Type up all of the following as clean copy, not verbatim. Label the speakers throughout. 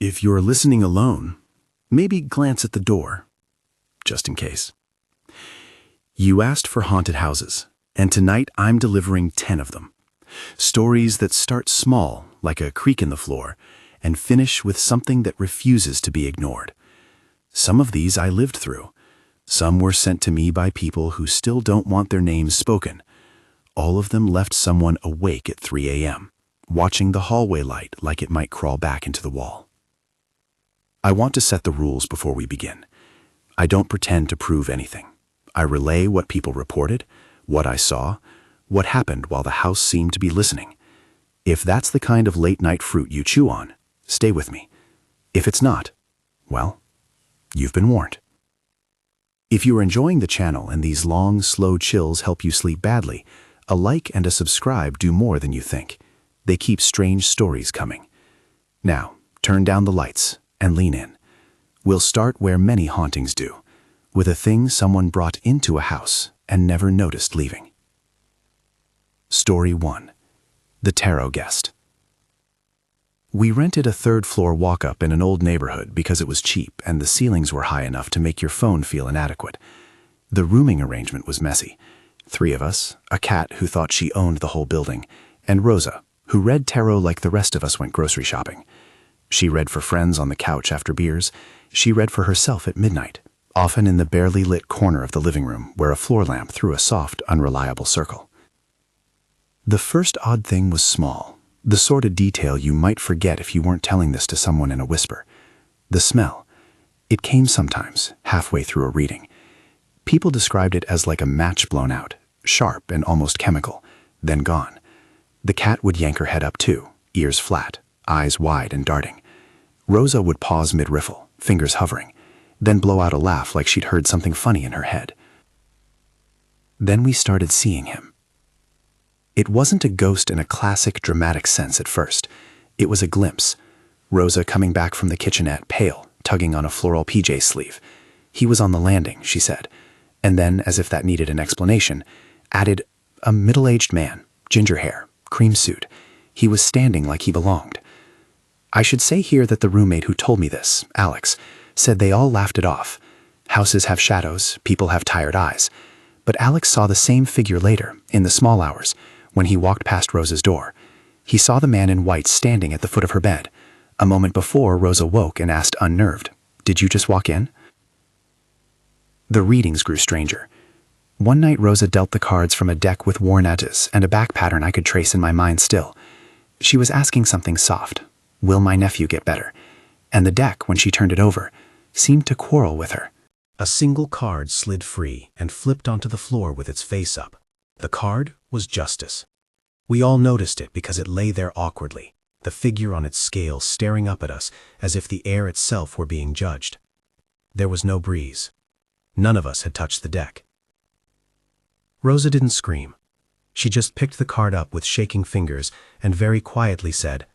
Speaker 1: If you're listening alone, maybe glance at the door, just in case. You asked for haunted houses, and tonight I'm delivering 10 of them. Stories that start small, like a creak in the floor, and finish with something that refuses to be ignored. Some of these I lived through. Some were sent to me by people who still don't want their names spoken. All of them left someone awake at 3 a.m., watching the hallway light like it might crawl back into the wall. I want to set the rules before we begin. I don't pretend to prove anything. I relay what people reported, what I saw, what happened while the house seemed to be listening. If that's the kind of late-night fruit you chew on, stay with me. If it's not, well, you've been warned. If you're enjoying the channel and these long, slow chills help you sleep badly, a like and a subscribe do more than you think. They keep strange stories coming. Now, turn down the lights and lean in. We'll start where many hauntings do, with a thing someone brought into a house and never noticed leaving. Story 1. The Tarot Guest. We rented a third-floor walk-up in an old neighborhood because it was cheap and the ceilings were high enough to make your phone feel inadequate. The rooming arrangement was messy. 3 of us, a cat who thought she owned the whole building, and Rosa, who read tarot like the rest of us went grocery shopping. She read for friends on the couch after beers. She read for herself at midnight, often in the barely lit corner of the living room where a floor lamp threw a soft, unreliable circle. The first odd thing was small, the sort of detail you might forget if you weren't telling this to someone in a whisper. The smell. It came sometimes, halfway through a reading. People described it as like a match blown out, sharp and almost chemical, then gone. The cat would yank her head up too, ears flat, eyes wide and darting. Rosa would pause mid-riffle, fingers hovering, then blow out a laugh like she'd heard something funny in her head. Then we started seeing him. It wasn't a ghost in a classic dramatic sense at first. It was a glimpse. Rosa coming back from the kitchenette, pale, tugging on a floral PJ sleeve. He was on the landing, she said, and then, as if that needed an explanation, added a middle-aged man, ginger hair, cream suit. He was standing like he belonged. I should say here that the roommate who told me this, Alex, said they all laughed it off. Houses have shadows, people have tired eyes. But Alex saw the same figure later, in the small hours, when he walked past Rosa's door. He saw the man in white standing at the foot of her bed. A moment before, Rosa woke and asked unnerved, "Did you just walk in?" The readings grew stranger. One night Rosa dealt the cards from a deck with worn edges and a back pattern I could trace in my mind still. She was asking something soft. Will my nephew get better? And the deck, when she turned it over, seemed to quarrel with her. A single card slid free and flipped onto the floor with its face up. The card was Justice. We all noticed it because it lay there awkwardly, the figure on its scale staring up at us as if the air itself were being judged. There was no breeze. None of us had touched the deck. Rosa didn't scream. She just picked the card up with shaking fingers and very quietly said,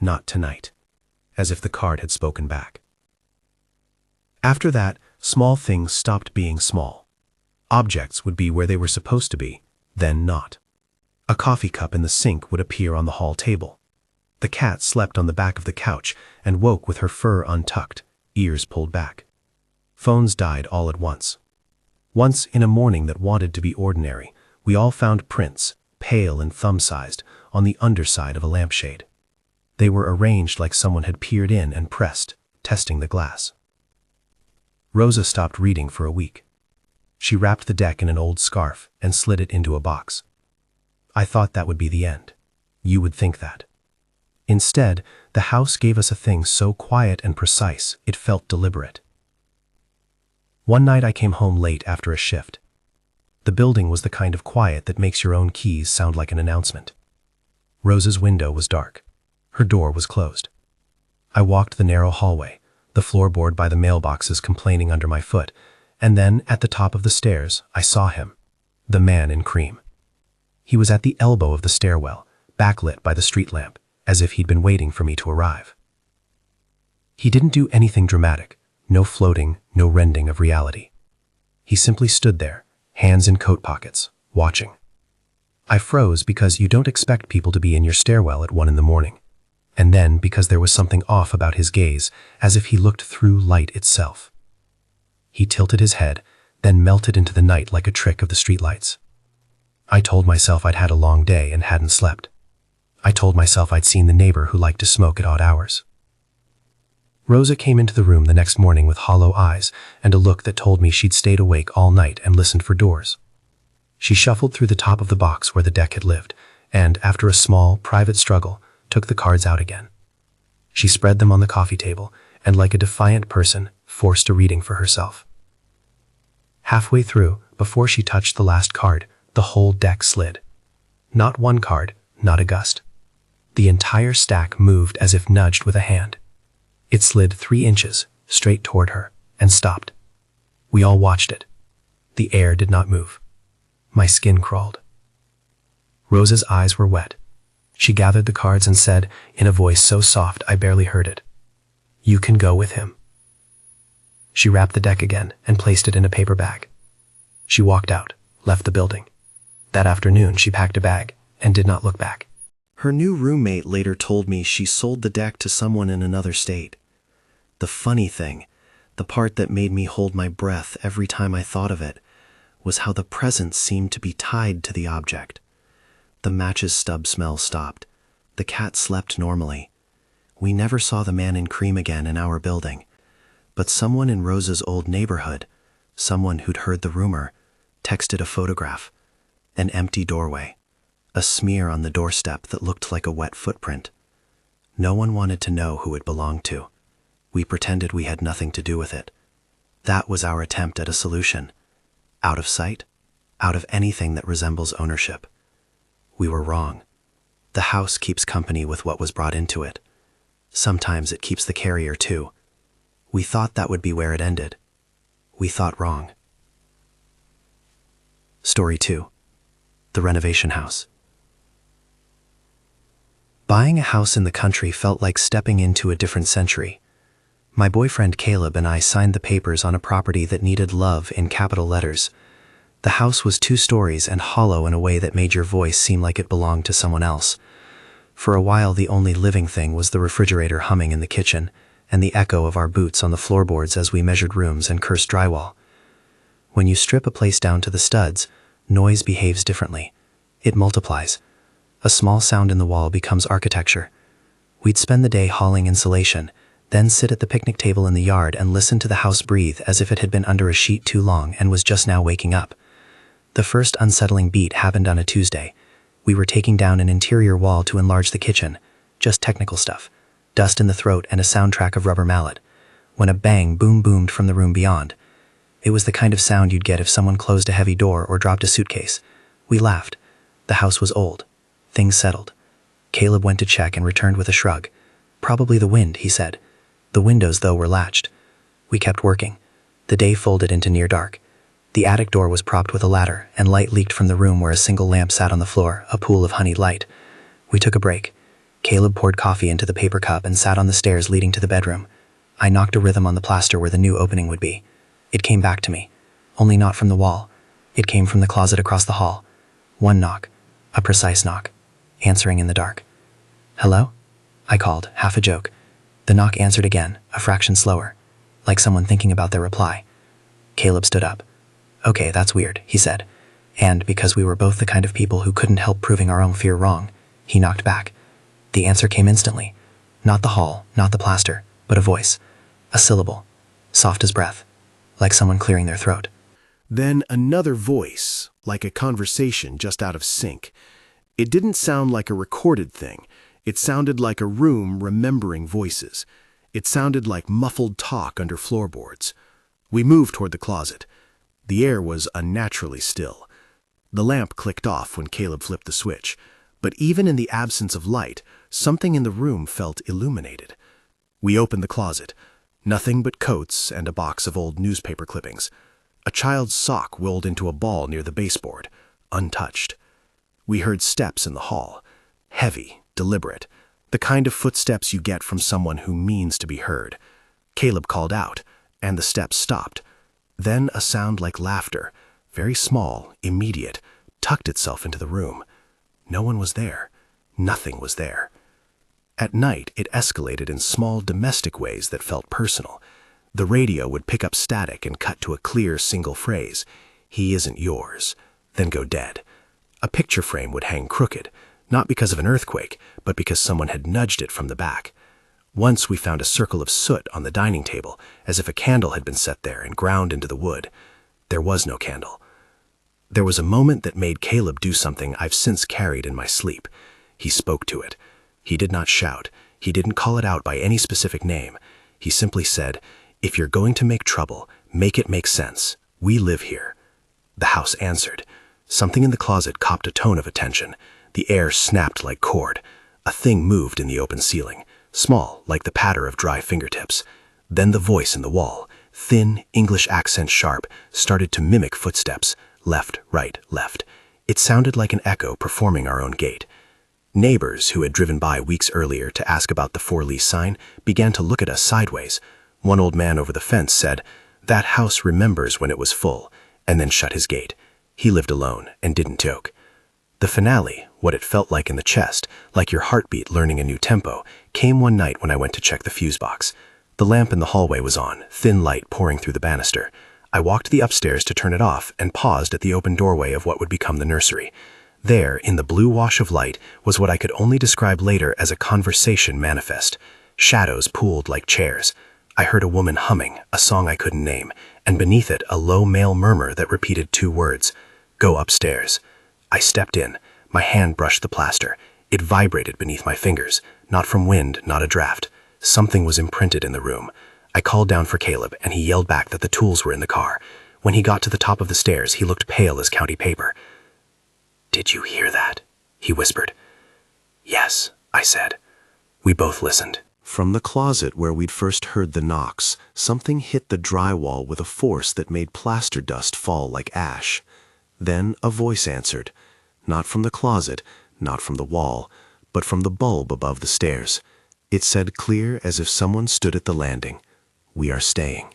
Speaker 1: "Not tonight," as if the card had spoken back. After that, small things stopped being small. Objects would be where they were supposed to be, then not. A coffee cup in the sink would appear on the hall table. The cat slept on the back of the couch and woke with her fur untucked, ears pulled back. Phones died all at once. Once, in a morning that wanted to be ordinary, we all found prints, pale and thumb-sized, on the underside of a lampshade. They were arranged like someone had peered in and pressed, testing the glass. Rosa stopped reading for a week. She wrapped the deck in an old scarf and slid it into a box. I thought that would be the end. You would think that. Instead, the house gave us a thing so quiet and precise it felt deliberate. One night I came home late after a shift. The building was the kind of quiet that makes your own keys sound like an announcement. Rosa's window was dark. Her door was closed. I walked the narrow hallway, the floorboard by the mailboxes complaining under my foot, and then, at the top of the stairs, I saw him, the man in cream. He was at the elbow of the stairwell, backlit by the street lamp, as if he'd been waiting for me to arrive. He didn't do anything dramatic, no floating, no rending of reality. He simply stood there, hands in coat pockets, watching. I froze because you don't expect people to be in your stairwell at 1 in the morning. and then because there was something off about his gaze, as if he looked through light itself. He tilted his head, then melted into the night like a trick of the streetlights. I told myself I'd had a long day and hadn't slept. I told myself I'd seen the neighbor who liked to smoke at odd hours. Rosa came into the room the next morning with hollow eyes and a look that told me she'd stayed awake all night and listened for doors. She shuffled through the top of the box where the deck had lived, and, after a small, private struggle, took the cards out again. She spread them on the coffee table, and like a defiant person, forced a reading for herself. Halfway through, before she touched the last card, the whole deck slid. Not one card, not a gust. The entire stack moved as if nudged with a hand. It slid 3 inches, straight toward her, and stopped. We all watched it. The air did not move. My skin crawled. Rosa's eyes were wet. She gathered the cards and said, in a voice so soft I barely heard it, "You can go with him." She wrapped the deck again and placed it in a paper bag. She walked out, left the building. That afternoon she packed a bag and did not look back.
Speaker 2: Her new roommate later told me she sold the deck to someone in another state. The funny thing, the part that made me hold my breath every time I thought of it, was how the presence seemed to be tied to the object. The matches stub smell stopped. The cat slept normally. We never saw the man in cream again in our building. But someone in Rosa's old neighborhood, someone who'd heard the rumor, texted a photograph. An empty doorway. A smear on the doorstep that looked like a wet footprint. No one wanted to know who it belonged to. We pretended we had nothing to do with it. That was our attempt at a solution. Out of sight, out of anything that resembles ownership. We were wrong. The house keeps company with what was brought into it. Sometimes it keeps the carrier too. We thought that would be where it ended. We thought wrong. Story 2. The renovation house. Buying a house in the country felt like stepping into a different century. My boyfriend Caleb and I signed the papers on a property that needed love in capital letters. The house was 2 stories and hollow in a way that made your voice seem like it belonged to someone else. For a while, the only living thing was the refrigerator humming in the kitchen and the echo of our boots on the floorboards as we measured rooms and cursed drywall. When you strip a place down to the studs, noise behaves differently. It multiplies. A small sound in the wall becomes architecture. We'd spend the day hauling insulation, then sit at the picnic table in the yard and listen to the house breathe as if it had been under a sheet too long and was just now waking up. The first unsettling beat happened on a Tuesday. We were taking down an interior wall to enlarge the kitchen. Just technical stuff. Dust in the throat and a soundtrack of Rubber Mallet. When a bang boom boomed from the room beyond. It was the kind of sound you'd get if someone closed a heavy door or dropped a suitcase. We laughed. The house was old. Things settled. Caleb went to check and returned with a shrug. Probably the wind, he said. The windows, though, were latched. We kept working. The day folded into near dark. The attic door was propped with a ladder, and light leaked from the room where a single lamp sat on the floor, a pool of honeyed light. We took a break. Caleb poured coffee into the paper cup and sat on the stairs leading to the bedroom. I knocked a rhythm on the plaster where the new opening would be. It came back to me. Only not from the wall. It came from the closet across the hall. One knock. A precise knock. Answering in the dark. "Hello?" I called, half a joke. The knock answered again, a fraction slower. Like someone thinking about their reply. Caleb stood up. "Okay, that's weird," he said. And because we were both the kind of people who couldn't help proving our own fear wrong, he knocked back. The answer came instantly. Not the hall, not the plaster, but a voice. A syllable. Soft as breath. Like someone clearing their throat.
Speaker 3: Then another voice, like a conversation just out of sync. It didn't sound like a recorded thing. It sounded like a room remembering voices. It sounded like muffled talk under floorboards. We moved toward the closet. The air was unnaturally still. The lamp clicked off when Caleb flipped the switch, but even in the absence of light, something in the room felt illuminated. We opened the closet. Nothing but coats and a box of old newspaper clippings. A child's sock rolled into a ball near the baseboard, untouched. We heard steps in the hall. Heavy, deliberate. The kind of footsteps you get from someone who means to be heard. Caleb called out, and the steps stopped. Then a sound like laughter, very small, immediate, tucked itself into the room. No one was there. Nothing was there. At night, it escalated in small domestic ways that felt personal. The radio would pick up static and cut to a clear single phrase, "He isn't yours," then go dead. A picture frame would hang crooked, not because of an earthquake, but because someone had nudged it from the back. Once we found a circle of soot on the dining table, as if a candle had been set there and ground into the wood. There was no candle. There was a moment that made Caleb do something I've since carried in my sleep. He spoke to it. He did not shout. He didn't call it out by any specific name. He simply said, "If you're going to make trouble, make it make sense. We live here." The house answered. Something in the closet copped a tone of attention. The air snapped like cord. A thing moved in the open ceiling, small, like the patter of dry fingertips. Then the voice in the wall, thin, English accent sharp, started to mimic footsteps, left, right, left. It sounded like an echo performing our own gait. Neighbors who had driven by weeks earlier to ask about the for-lease sign began to look at us sideways. One old man over the fence said, "That house remembers when it was full," and then shut his gate. He lived alone and didn't joke. The finale, what it felt like in the chest, like your heartbeat learning a new tempo, came one night when I went to check the fuse box. The lamp in the hallway was on, thin light pouring through the banister. I walked to the upstairs to turn it off and paused at the open doorway of what would become the nursery. There, in the blue wash of light, was what I could only describe later as a conversation manifest. Shadows pooled like chairs. I heard a woman humming, a song I couldn't name, and beneath it a low male murmur that repeated two words, "Go upstairs." I stepped in. My hand brushed the plaster. It vibrated beneath my fingers, not from wind, not a draft. Something was imprinted in the room. I called down for Caleb, and he yelled back that the tools were in the car. When he got to the top of the stairs, he looked pale as county paper. "Did you hear that?" he whispered. "Yes," I said. We both listened.
Speaker 1: From the closet where we'd first heard the knocks, something hit the drywall with a force that made plaster dust fall like ash. Then a voice answered, not from the closet, not from the wall, but from the bulb above the stairs. It said clear as if someone stood at the landing, "We are staying."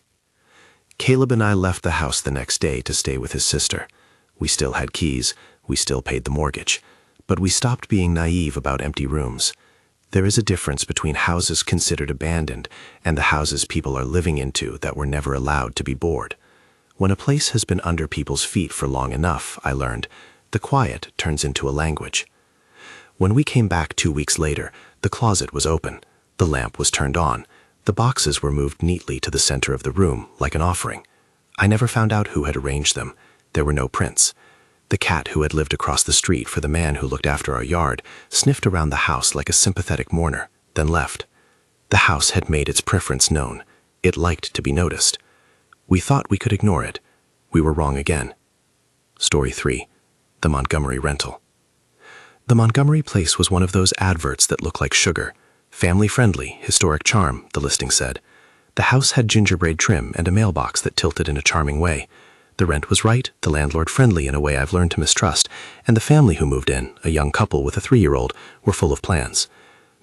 Speaker 1: Caleb and I left the house the next day to stay with his sister. We still had keys, we still paid the mortgage, but we stopped being naive about empty rooms. There is a difference between houses considered abandoned and the houses people are living into that were never allowed to be bored. When a place has been under people's feet for long enough, I learned, the quiet turns into a language. When we came back 2 weeks later, the closet was open, the lamp was turned on, the boxes were moved neatly to the center of the room like an offering. I never found out who had arranged them. There were no prints. The cat who had lived across the street for the man who looked after our yard sniffed around the house like a sympathetic mourner, then left. The house had made its preference known. It liked to be noticed. We thought we could ignore it. We were wrong again. Story 3. The Montgomery Rental. The Montgomery place was one of those adverts that look like sugar. Family-friendly, historic charm, the listing said. The house had gingerbread trim and a mailbox that tilted in a charming way. The rent was right, the landlord friendly in a way I've learned to mistrust, and the family who moved in, a young couple with a 3-year-old, were full of plans.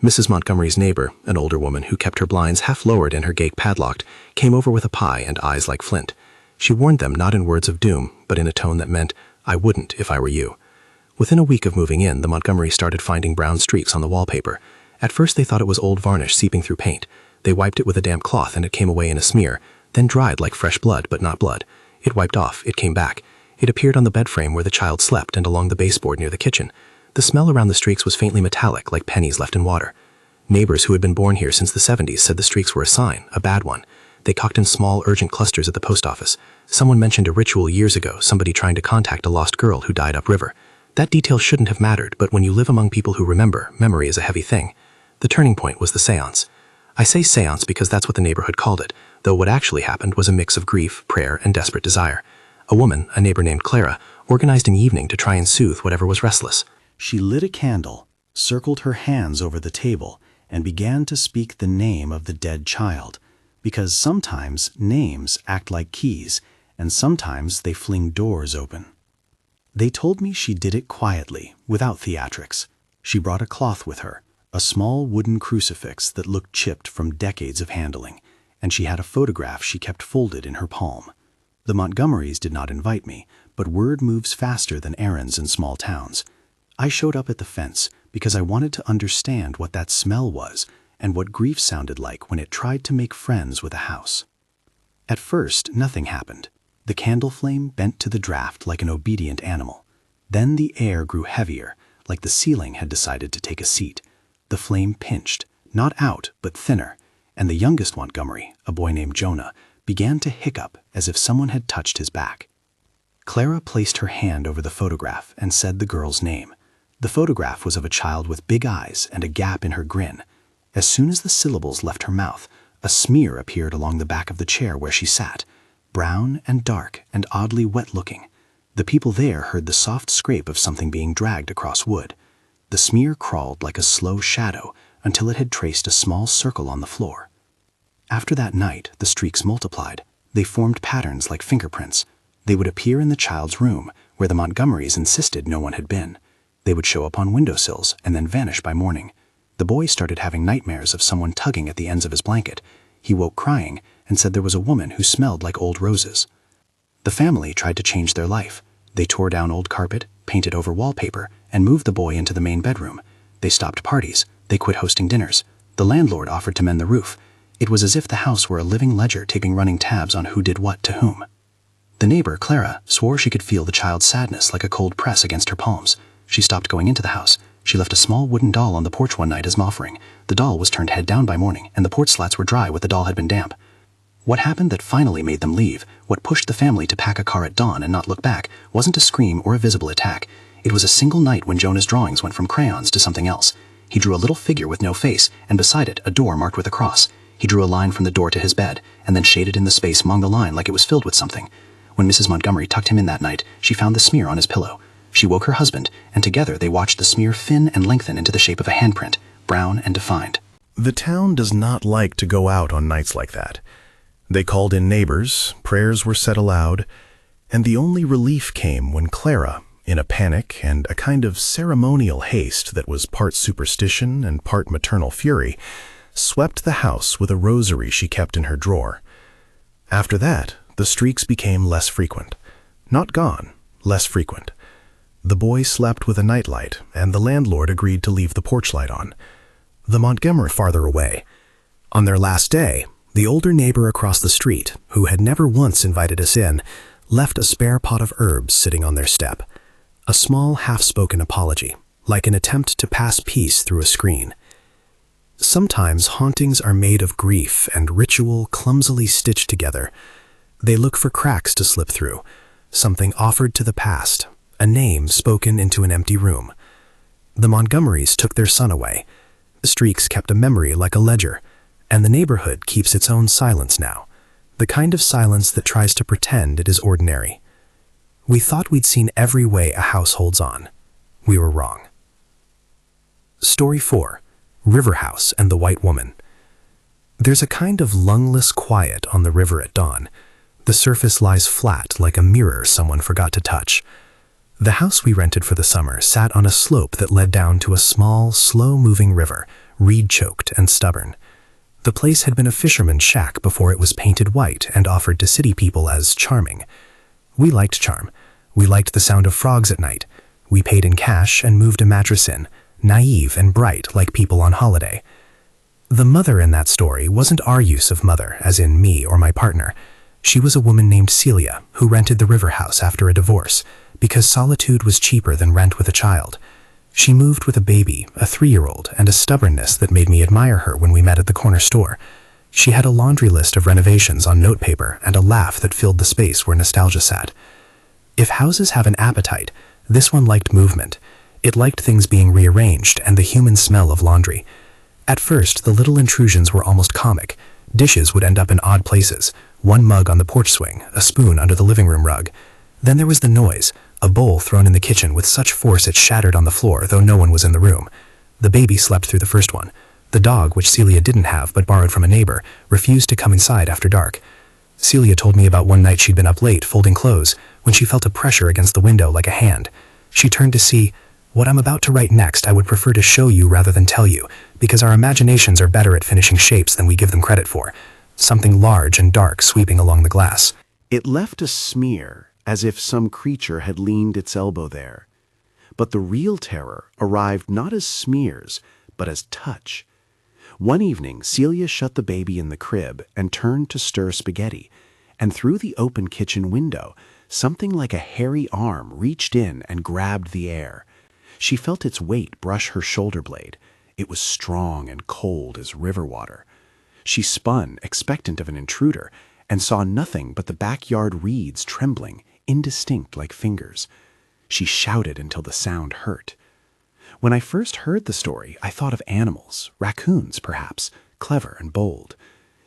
Speaker 1: Mrs. Montgomery's neighbor, an older woman who kept her blinds half lowered and her gate padlocked, came over with a pie and eyes like flint. She warned them not in words of doom, but in a tone that meant, "I wouldn't if I were you." Within a week of moving in, the Montgomerys started finding brown streaks on the wallpaper. At first they thought it was old varnish seeping through paint. They wiped it with a damp cloth and it came away in a smear, then dried like fresh blood, but not blood. It wiped off, it came back. It appeared on the bed frame where the child slept and along the baseboard near the kitchen. The smell around the streaks was faintly metallic, like pennies left in water. Neighbors who had been born here since the 70s said the streaks were a sign, a bad one. They cocked in small, urgent clusters at the post office. Someone mentioned a ritual years ago, somebody trying to contact a lost girl who died upriver. That detail shouldn't have mattered, but when you live among people who remember, memory is a heavy thing. The turning point was the seance. I say seance because that's what the neighborhood called it, though what actually happened was a mix of grief, prayer, and desperate desire. A woman, a neighbor named Clara, organized an evening to try and soothe whatever was restless.
Speaker 4: She lit a candle, circled her hands over the table, and began to speak the name of the dead child, because sometimes names act like keys, and sometimes they fling doors open. They told me she did it quietly, without theatrics. She brought a cloth with her, a small wooden crucifix that looked chipped from decades of handling, and she had a photograph she kept folded in her palm. The Montgomerys did not invite me, but word moves faster than errands in small towns. I showed up at the fence because I wanted to understand what that smell was and what grief sounded like when it tried to make friends with a house. At first, nothing happened. The candle flame bent to the draft like an obedient animal. Then the air grew heavier, like the ceiling had decided to take a seat. The flame pinched, not out, but thinner, and the youngest Montgomery, a boy named Jonah, began to hiccup as if someone had touched his back. Clara placed her hand over the photograph and said the girl's name. The photograph was of a child with big eyes and a gap in her grin. As soon as the syllables left her mouth, a smear appeared along the back of the chair where she sat, brown and dark and oddly wet-looking. The people there heard the soft scrape of something being dragged across wood. The smear crawled like a slow shadow until it had traced a small circle on the floor. After that night, the streaks multiplied. They formed patterns like fingerprints. They would appear in the child's room, where the Montgomerys insisted no one had been. They would show up on windowsills and then vanish by morning. The boy started having nightmares of someone tugging at the ends of his blanket. He woke crying and said there was a woman who smelled like old roses. The family tried to change their life. They tore down old carpet, painted over wallpaper, and moved the boy into the main bedroom. They stopped parties. They quit hosting dinners. The landlord offered to mend the roof. It was as if the house were a living ledger keeping running tabs on who did what to whom. The neighbor, Clara, swore she could feel the child's sadness like a cold press against her palms. She stopped going into the house. She left a small wooden doll on the porch one night as an offering. The doll was turned head down by morning, and the porch slats were dry where the doll had been damp. What happened that finally made them leave, what pushed the family to pack a car at dawn and not look back, wasn't a scream or a visible attack. It was a single night when Jonah's drawings went from crayons to something else. He drew a little figure with no face, and beside it, a door marked with a cross. He drew a line from the door to his bed, and then shaded in the space among the line like it was filled with something. When Mrs. Montgomery tucked him in that night, she found the smear on his pillow. She woke her husband, and together they watched the smear thin and lengthen into the shape of a handprint, brown and defined.
Speaker 3: The town does not like to go out on nights like that. They called in neighbors, prayers were said aloud, and the only relief came when Clara, in a panic and a kind of ceremonial haste that was part superstition and part maternal fury, swept the house with a rosary she kept in her drawer. After that, the streaks became less frequent. Not gone, less frequent. The boy slept with a nightlight, and the landlord agreed to leave the porch light on. The Montgomery farther away. On their last day, the older neighbor across the street, who had never once invited us in, left a spare pot of herbs sitting on their step. A small half-spoken apology, like an attempt to pass peace through a screen. Sometimes hauntings are made of grief and ritual clumsily stitched together. They look for cracks to slip through, something offered to the past, a name spoken into an empty room. The Montgomerys took their son away. The streaks kept a memory like a ledger, and the neighborhood keeps its own silence now, the kind of silence that tries to pretend it is ordinary. We thought we'd seen every way a house holds on. We were wrong. Story 4. River House and the White Woman. There's a kind of lungless quiet on the river at dawn. The surface lies flat like a mirror someone forgot to touch. The house we rented for the summer sat on a slope that led down to a small, slow-moving river, reed-choked and stubborn. The place had been a fisherman's shack before it was painted white and offered to city people as charming. We liked charm. We liked the sound of frogs at night. We paid in cash and moved a mattress in, naive and bright like people on holiday. The mother in that story wasn't our use of mother, as in me or my partner. She was a woman named Celia, who rented the river house after a divorce, because solitude was cheaper than rent with a child. She moved with a baby, a 3-year-old, and a stubbornness that made me admire her when we met at the corner store. She had a laundry list of renovations on notepaper and a laugh that filled the space where nostalgia sat. If houses have an appetite, this one liked movement. It liked things being rearranged and the human smell of laundry. At first, the little intrusions were almost comic. Dishes would end up in odd places, one mug on the porch swing, a spoon under the living room rug. Then there was the noise, a bowl thrown in the kitchen with such force it shattered on the floor, though no one was in the room. The baby slept through the first one. The dog, which Celia didn't have but borrowed from a neighbor, refused to come inside after dark. Celia told me about one night she'd been up late folding clothes when she felt a pressure against the window like a hand. She turned to see, "What I'm about to write next I would prefer to show you rather than tell you, because our imaginations are better at finishing shapes than we give them credit for." Something large and dark sweeping along the glass. It left a smear, as if some creature had leaned its elbow there. But the real terror arrived not as smears, but as touch. One evening, Celia shut the baby in the crib and turned to stir spaghetti, and through the open kitchen window, something like a hairy arm reached in and grabbed the air. She felt its weight brush her shoulder blade. It was strong and cold as river water. She spun, expectant of an intruder, and saw nothing but the backyard reeds trembling, indistinct like fingers. She shouted until the sound hurt. When I first heard the story, I thought of animals, raccoons perhaps, clever and bold.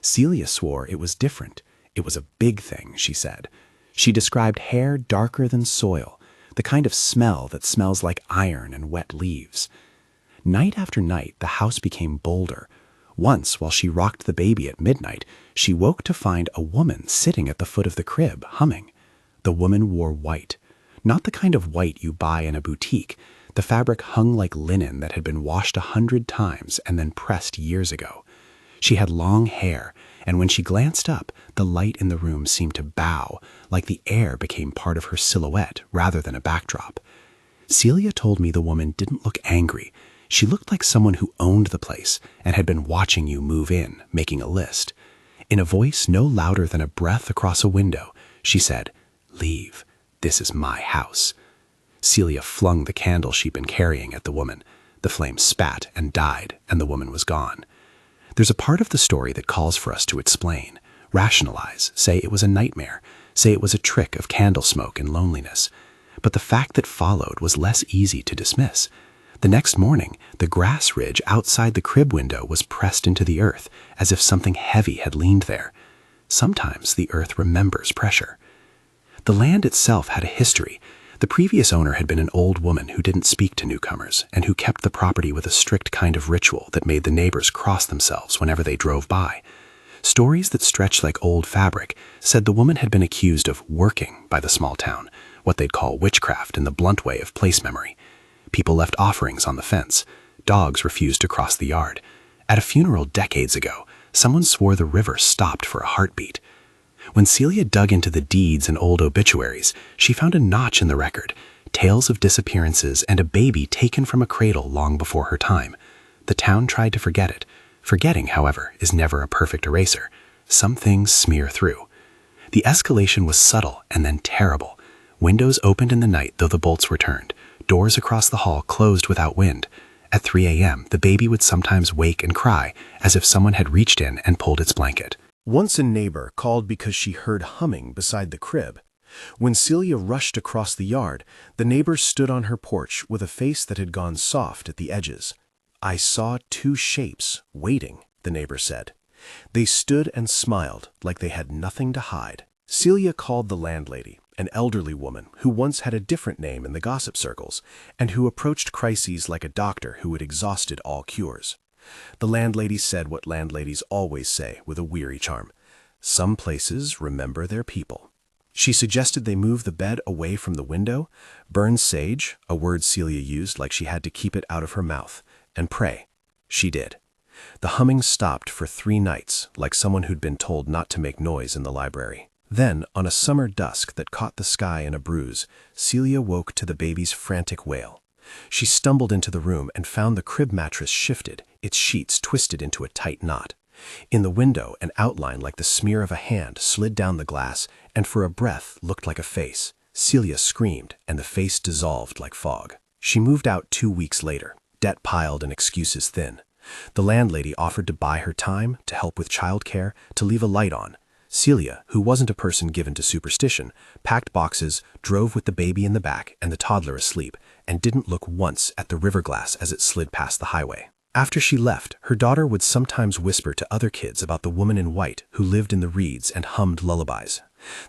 Speaker 3: Celia swore it was different. It was a big thing, she said. She described hair darker than soil, the kind of smell that smells like iron and wet leaves. Night after night, the house became bolder. Once, while she rocked the baby at midnight, she woke to find a woman sitting at the foot of the crib, humming. The woman wore white. Not the kind of white you buy in a boutique. The fabric hung like linen that had been washed 100 times and then pressed years ago. She had long hair, and when she glanced up, the light in the room seemed to bow, like the air became part of her silhouette rather than a backdrop. Celia told me the woman didn't look angry. She looked like someone who owned the place and had been watching you move in, making a list. In a voice no louder than a breath across a window, she said, "Leave. This is my house." Celia flung the candle she'd been carrying at the woman. The flame spat and died, and the woman was gone. There's a part of the story that calls for us to explain, rationalize, say it was a nightmare, say it was a trick of candle smoke and loneliness. But the fact that followed was less easy to dismiss. The next morning, the grass ridge outside the crib window was pressed into the earth, as if something heavy had leaned there. Sometimes the earth remembers pressure. The land itself had a history. The previous owner had been an old woman who didn't speak to newcomers and who kept the property with a strict kind of ritual that made the neighbors cross themselves whenever they drove by. Stories that stretched like old fabric said the woman had been accused of working by the small town, what they'd call witchcraft in the blunt way of place memory. People left offerings on the fence. Dogs refused to cross the yard. At a funeral decades ago, someone swore the river stopped for a heartbeat. When Celia dug into the deeds and old obituaries, she found a notch in the record, tales of disappearances and a baby taken from a cradle long before her time. The town tried to forget it. Forgetting, however, is never a perfect eraser. Some things smear through. The escalation was subtle and then terrible. Windows opened in the night though the bolts were turned. Doors across the hall closed without wind. At 3 a.m., the baby would sometimes wake and cry, as if someone had reached in and pulled its blanket. Once a neighbor called because she heard humming beside the crib. When Celia rushed across the yard, the neighbor stood on her porch with a face that had gone soft at the edges. "I saw 2 shapes, waiting," the neighbor said. They stood and smiled like they had nothing to hide. Celia called the landlady, an elderly woman who once had a different name in the gossip circles, and who approached crises like a doctor who had exhausted all cures. The landlady said what landladies always say with a weary charm: "Some places remember their people." She suggested they move the bed away from the window, burn sage, a word Celia used like she had to keep it out of her mouth, and pray. She did. The humming stopped for 3 nights, like someone who'd been told not to make noise in the library. Then, on a summer dusk that caught the sky in a bruise, Celia woke to the baby's frantic wail. She stumbled into the room and found the crib mattress shifted, its sheets twisted into a tight knot. In the window, an outline like the smear of a hand slid down the glass and for a breath looked like a face. Celia screamed, and the face dissolved like fog. She moved out 2 weeks later, debt piled and excuses thin. The landlady offered to buy her time, to help with childcare, to leave a light on. Celia, who wasn't a person given to superstition, packed boxes, drove with the baby in the back and the toddler asleep, and didn't look once at the river glass as it slid past the highway. After she left, her daughter would sometimes whisper to other kids about the woman in white who lived in the reeds and hummed lullabies.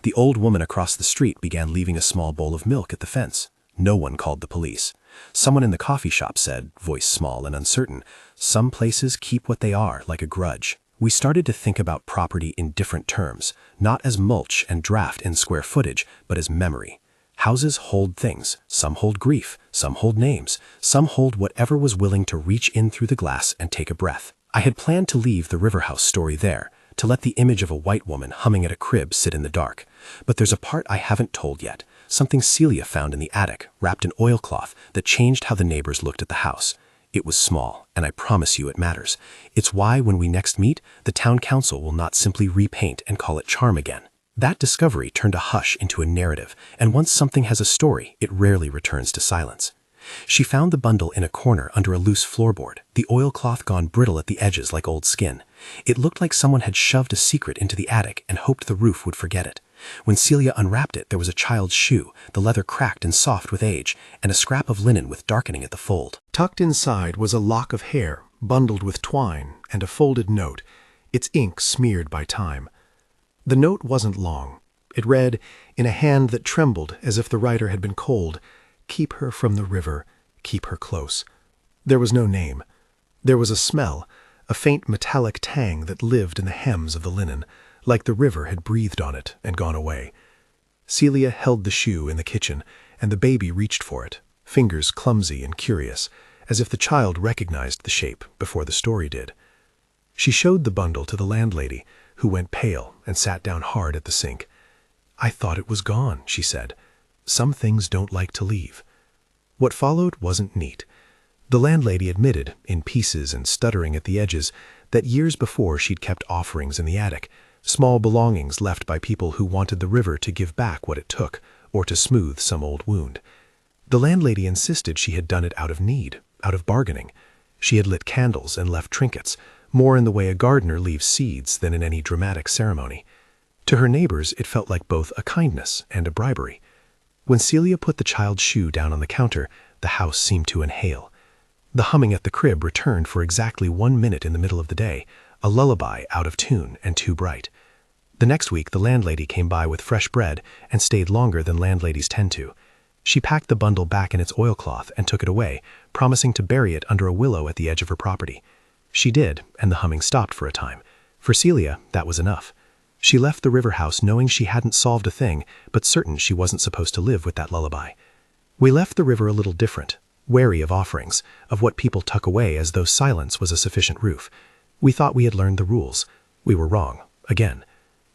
Speaker 3: The old woman across the street began leaving a small bowl of milk at the fence. No one called the police. Someone in the coffee shop said, voice small and uncertain, "Some places keep what they are, like a grudge." We started to think about property in different terms, not as mulch and draft in square footage, but as memory. Houses hold things. Some hold grief. Some hold names. Some hold whatever was willing to reach in through the glass and take a breath. I had planned to leave the river house story there, to let the image of a white woman humming at a crib sit in the dark. But there's a part I haven't told yet,
Speaker 1: something Celia found in the attic, wrapped in oilcloth, that changed how the neighbors looked at the house. It was small, and I promise you it matters. It's why, when we next meet, the town council will not simply repaint and call it charm again. That discovery turned a hush into a narrative, and once something has a story, it rarely returns to silence. She found the bundle in a corner under a loose floorboard, the oilcloth gone brittle at the edges like old skin. It looked like someone had shoved a secret into the attic and hoped the roof would forget it. When Celia unwrapped it, there was a child's shoe, the leather cracked and soft with age, and a scrap of linen with darkening at the fold.
Speaker 3: Tucked inside was a lock of hair, bundled with twine, and a folded note, its ink smeared by time. The note wasn't long. It read, in a hand that trembled as if the writer had been cold, "Keep her from the river, keep her close." There was no name. There was a smell, a faint metallic tang that lived in the hems of the linen, like the river had breathed on it and gone away. Celia held the shoe in the kitchen, and the baby reached for it, fingers clumsy and curious, as if the child recognized the shape before the story did. She showed the bundle to the landlady, who went pale and sat down hard at the sink. "I thought it was gone," she said. "Some things don't like to leave." What followed wasn't neat. The landlady admitted, in pieces and stuttering at the edges, that years before she'd kept offerings in the attic, small belongings left by people who wanted the river to give back what it took, or to smooth some old wound. The landlady insisted she had done it out of need, out of bargaining. She had lit candles and left trinkets, more in the way a gardener leaves seeds than in any dramatic ceremony. To her neighbors, it felt like both a kindness and a bribery. When Celia put the child's shoe down on the counter, the house seemed to inhale. The humming at the crib returned for exactly 1 minute in the middle of the day, a lullaby out of tune and too bright. The next week, the landlady came by with fresh bread and stayed longer than landladies tend to. She packed the bundle back in its oilcloth and took it away, promising to bury it under a willow at the edge of her property. She did, and the humming stopped for a time. For Celia, that was enough. She left the river house knowing she hadn't solved a thing, but certain she wasn't supposed to live with that lullaby. We left the river a little different, wary of offerings, of what people tuck away as though silence was a sufficient roof. We thought we had learned the rules. We were wrong, again.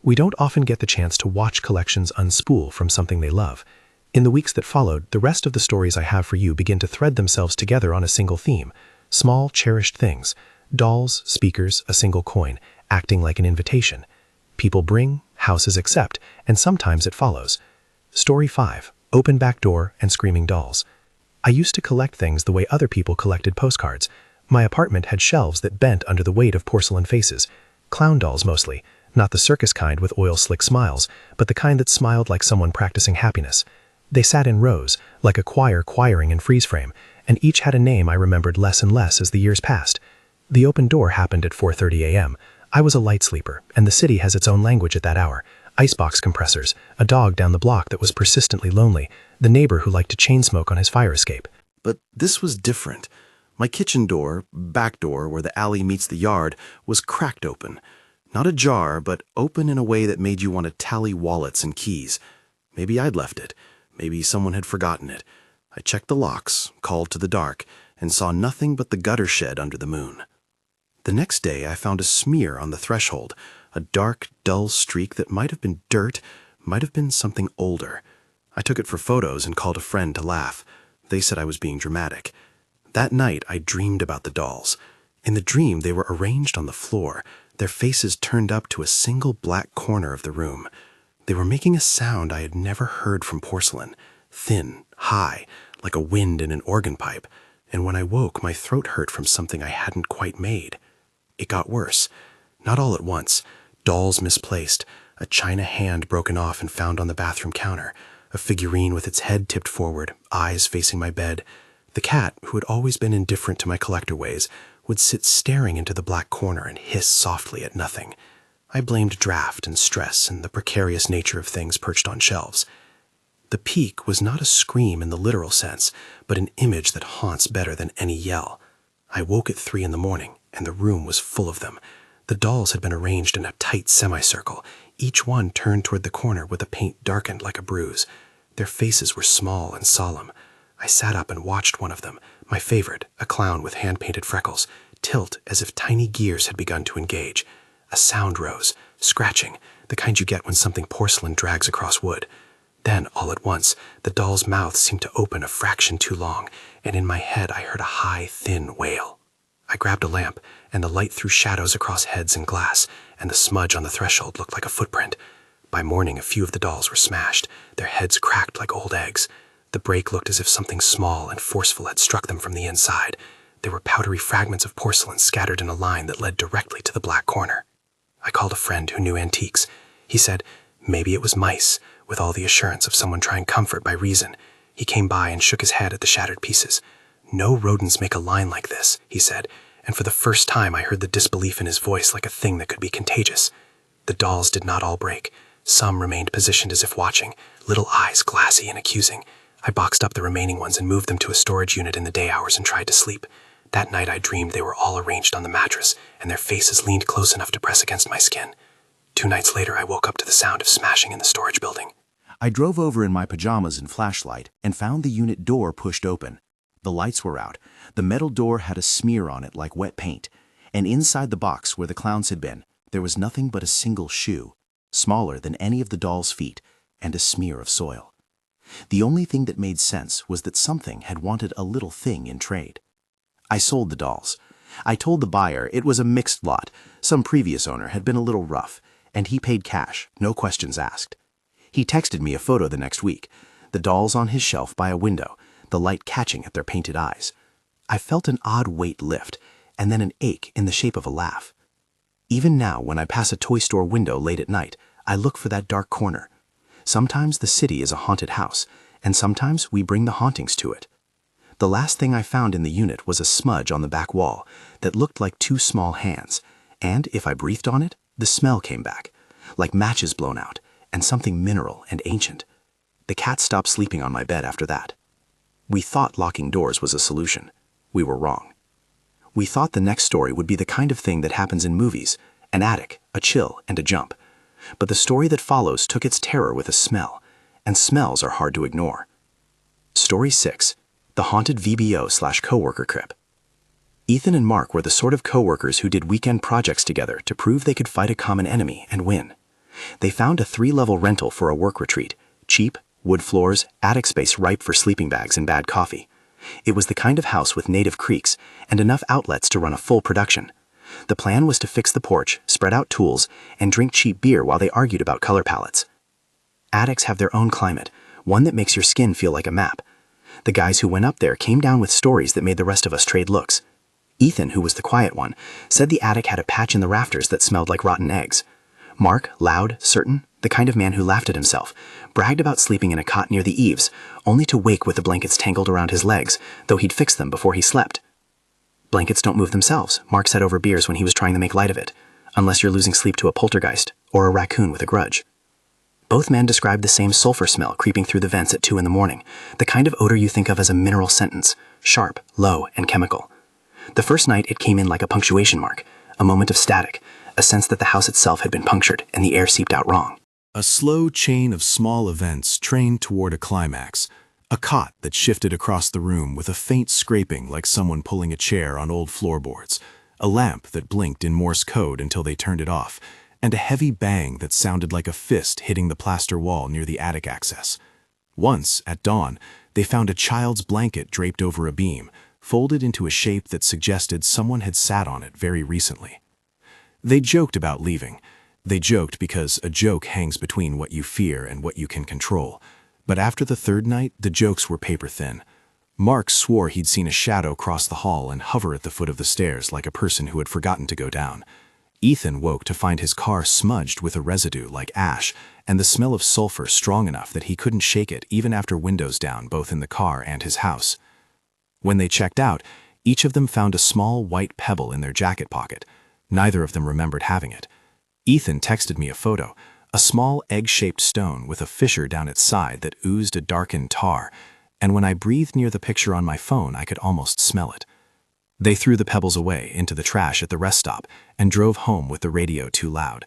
Speaker 3: We don't often get the chance to watch collections unspool from something they love. In the weeks that followed, the rest of the stories I have for you begin to thread themselves together on a single theme. Small, cherished things. Dolls, speakers, a single coin, acting like an invitation. People bring, houses accept, and sometimes it follows. Story 5, Open Back Door and Screaming Dolls. I used to collect things the way other people collected postcards. My apartment had shelves that bent under the weight of porcelain faces. Clown dolls mostly, not the circus kind with oil-slick smiles, but the kind that smiled like someone practicing happiness. They sat in rows, like a choir choiring in freeze frame, and each had a name I remembered less and less as the years passed. The open door happened at 4:30 a.m. I was a light sleeper, and the city has its own language at that hour. Icebox compressors, a dog down the block that was persistently lonely, the neighbor who liked to chain smoke on his fire escape. But this was different. My kitchen door, back door where the alley meets the yard, was cracked open. Not ajar, but open in a way that made you want to tally wallets and keys. Maybe I'd left it. Maybe someone had forgotten it. I checked the locks, called to the dark, and saw nothing but the gutter shed under the moon. The next day I found a smear on the threshold, a dark, dull streak that might have been dirt, might have been something older. I took it for photos and called a friend to laugh. They said I was being dramatic. That night I dreamed about the dolls. In the dream they were arranged on the floor, their faces turned up to a single black corner of the room. They were making a sound I had never heard from porcelain, thin, high, like a wind in an organ pipe, and when I woke my throat hurt from something I hadn't quite made. It got worse. Not all at once. Dolls misplaced, a china hand broken off and found on the bathroom counter, a figurine with its head tipped forward, eyes facing my bed. The cat, who had always been indifferent to my collector ways, would sit staring into the black corner and hiss softly at nothing. I blamed draft and stress and the precarious nature of things perched on shelves. The peak was not a scream in the literal sense, but an image that haunts better than any yell. I woke at 3 a.m, and the room was full of them. The dolls had been arranged in a tight semicircle, each one turned toward the corner with the paint darkened like a bruise. Their faces were small and solemn. I sat up and watched one of them, my favorite, a clown with hand-painted freckles, tilt as if tiny gears had begun to engage. A sound rose, scratching, the kind you get when something porcelain drags across wood.
Speaker 1: Then, all at once, the doll's mouth seemed to open a fraction too long, and in my head I heard a high, thin wail. I grabbed a lamp, and the light threw shadows across heads and glass, and the smudge on the threshold looked like a footprint. By morning, a few of the dolls were smashed, their heads cracked like old eggs. The break looked as if something small and forceful had struck them from the inside. There were powdery fragments of porcelain scattered in a line that led directly to the black corner. I called a friend who knew antiques. He said maybe it was mice, with all the assurance of someone trying comfort by reason. He came by and shook his head at the shattered pieces. No rodents make a line like this, he said, and for the first time I heard the disbelief in his voice like a thing that could be contagious. The dolls did not all break. Some remained positioned as if watching, little eyes glassy and accusing. I boxed up the remaining ones and moved them to a storage unit in the day hours and tried to sleep. That night I dreamed they were all arranged on the mattress, and their faces leaned close enough to press against my skin. 2 nights later I woke up to the sound of smashing in the storage building.
Speaker 5: I drove over in my pajamas and flashlight and found the unit door pushed open. The lights were out. The metal door had a smear on it like wet paint, and inside the box where the clowns had been, there was nothing but a single shoe, smaller than any of the dolls' feet, and a smear of soil. The only thing that made sense was that something had wanted a little thing in trade. I sold the dolls. I told the buyer it was a mixed lot. Some previous owner had been a little rough, and he paid cash, no questions asked. He texted me a photo the next week, the dolls on his shelf by a window, the light catching at their painted eyes. I felt an odd weight lift, and then an ache in the shape of a laugh. Even now, when I pass a toy store window late at night, I look for that dark corner. Sometimes the city is a haunted house, and sometimes we bring the hauntings to it. The last thing I found in the unit was a smudge on the back wall that looked like 2 small hands, and if I breathed on it, the smell came back, like matches blown out, and something mineral and ancient. The cat stopped sleeping on my bed after that. We thought locking doors was a solution. We were wrong. We thought the next story would be the kind of thing that happens in movies, an attic, a chill, and a jump. But the story that follows took its terror with a smell, and smells are hard to ignore. Story 6. The Haunted VBO/Coworker Crip. Ethan and Mark were the sort of coworkers who did weekend projects together to prove they could fight a common enemy and win. They found a 3-level rental for a work retreat, cheap, wood floors, attic space ripe for sleeping bags and bad coffee. It was the kind of house with native creeks and enough outlets to run a full production. The plan was to fix the porch, spread out tools, and drink cheap beer while they argued about color palettes. Attics have their own climate, one that makes your skin feel like a map. The guys who went up there came down with stories that made the rest of us trade looks. Ethan, who was the quiet one, said the attic had a patch in the rafters that smelled like rotten eggs. Mark, loud, certain, the kind of man who laughed at himself, bragged about sleeping in a cot near the eaves, only to wake with the blankets tangled around his legs, though he'd fixed them before he slept. Blankets don't move themselves, Mark said over beers when he was trying to make light of it, unless you're losing sleep to a poltergeist or a raccoon with a grudge. Both men described the same sulfur smell creeping through the vents at 2 in the morning, the kind of odor you think of as a mineral sentence, sharp, low, and chemical. The first night it came in like a punctuation mark, a moment of static, a sense that the house itself had been punctured and the air seeped out wrong.
Speaker 3: A slow chain of small events trained toward a climax. A cot that shifted across the room with a faint scraping like someone pulling a chair on old floorboards. A lamp that blinked in Morse code until they turned it off. And a heavy bang that sounded like a fist hitting the plaster wall near the attic access. Once, at dawn, they found a child's blanket draped over a beam, folded into a shape that suggested someone had sat on it very recently. They joked about leaving. They joked because a joke hangs between what you fear and what you can control. But after the 3rd night, the jokes were paper thin. Mark swore he'd seen a shadow cross the hall and hover at the foot of the stairs like a person who had forgotten to go down. Ethan woke to find his car smudged with a residue like ash and the smell of sulfur strong enough that he couldn't shake it even after windows down both in the car and his house. When they checked out, each of them found a small white pebble in their jacket pocket. Neither of them remembered having it. Ethan texted me a photo, a small egg-shaped stone with a fissure down its side that oozed a darkened tar, and when I breathed near the picture on my phone, I could almost smell it. They threw the pebbles away into the trash at the rest stop and drove home with the radio too loud.